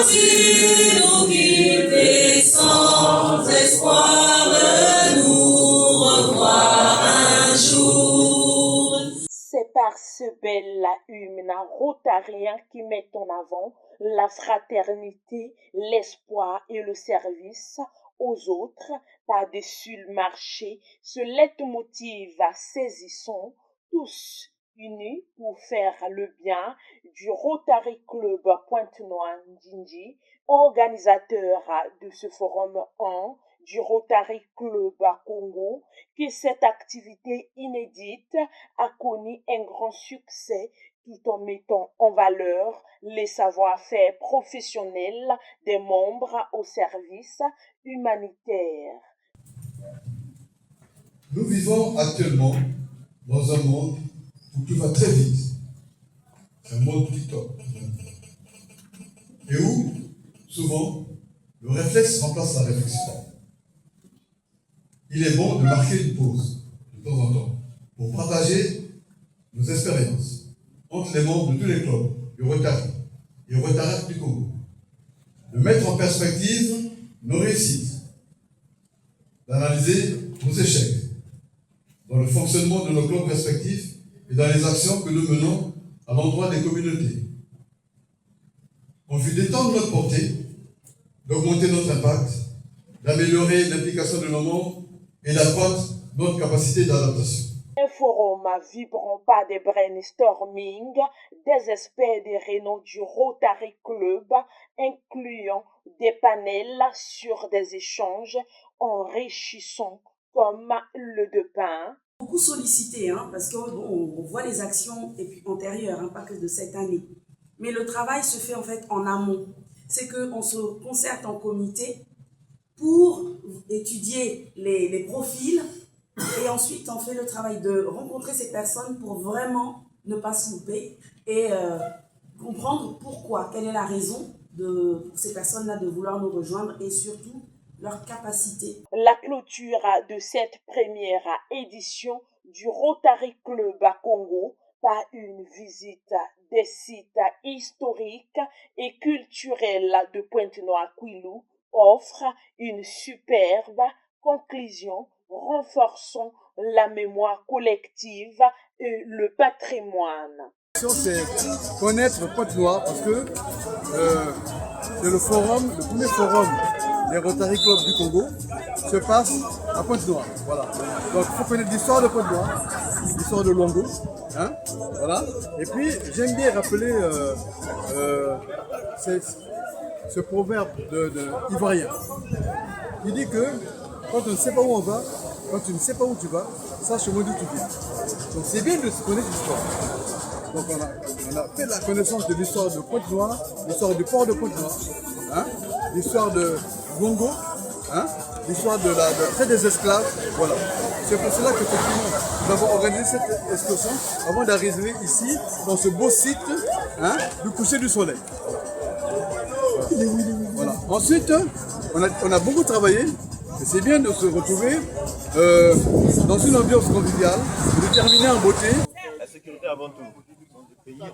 tu nous quittes sans espoir de nous revoir un jour. C'est par ce bel hymne rotarien qui met en avant la fraternité, l'espoir et le service aux autres par-dessus le marché. Ce leitmotiv saisissant, tous unis pour faire le bien du Rotary Club Pointe-Noire-Ndjinji, organisateur de ce forum 1 du Rotary Club Congo, que cette activité inédite a connu un grand succès tout en mettant en valeur les savoir-faire professionnels des membres au service humanitaire. Nous vivons actuellement dans un monde où tout va très vite. C'est un monde TikTok. Et où, souvent, le réflexe remplace la réflexion. Il est bon de marquer une pause, de temps en temps, pour partager nos expériences entre les membres de tous les clubs du Rotary et Rotary du Congo. De mettre en perspective nos réussites, d'analyser nos échecs dans le fonctionnement de nos clubs respectifs et dans les actions que nous menons à l'endroit des communautés. En vue d'étendre notre portée, d'augmenter notre impact, d'améliorer l'implication de nos membres et d'accroître notre capacité d'adaptation. Un forum vibrant par des brainstorming, des experts des rénaux du Rotary Club, incluant des panels sur des échanges enrichissants comme le de pain. Beaucoup sollicité, parce qu'on voit les actions et puis antérieures, pas que de cette année. Mais le travail se fait en fait en amont. C'est qu'on se concerte en comité pour étudier les profils et ensuite on fait le travail de rencontrer ces personnes pour vraiment ne pas se louper et comprendre pourquoi, quelle est la raison pour ces personnes-là de vouloir nous rejoindre et surtout leur capacité. La clôture de cette première édition du Rotary Club à Congo par une visite des sites historiques et culturels de Pointe-Noire-Kwilu offre une superbe conclusion renforçant la mémoire collective et le patrimoine. C'est connaître Pointe-Noire parce que c'est le premier forum des Rotary Club du Congo se passe à Pointe-Noire. Voilà. Donc il faut connaître l'histoire de Pointe-Noire, l'histoire de Longo. Voilà. Et puis j'aime bien rappeler ce proverbe de ivoirien qui dit que quand on ne sait pas où on va, quand tu ne sais pas où tu vas, sache au moins d'où tu viens. Donc c'est bien de se connaître l'histoire. Donc on a fait la connaissance de l'histoire de Pointe-Noire, l'histoire du port de Pointe-Noire, l'histoire de Bongo, l'histoire de la traite des esclaves. Voilà. C'est pour cela que nous avons organisé cette excursion avant d'arriver ici, dans ce beau site du coucher du soleil. Voilà. Ensuite, on a beaucoup travaillé, et c'est bien de se retrouver dans une ambiance conviviale, de terminer en beauté. La sécurité avant tout. Payer.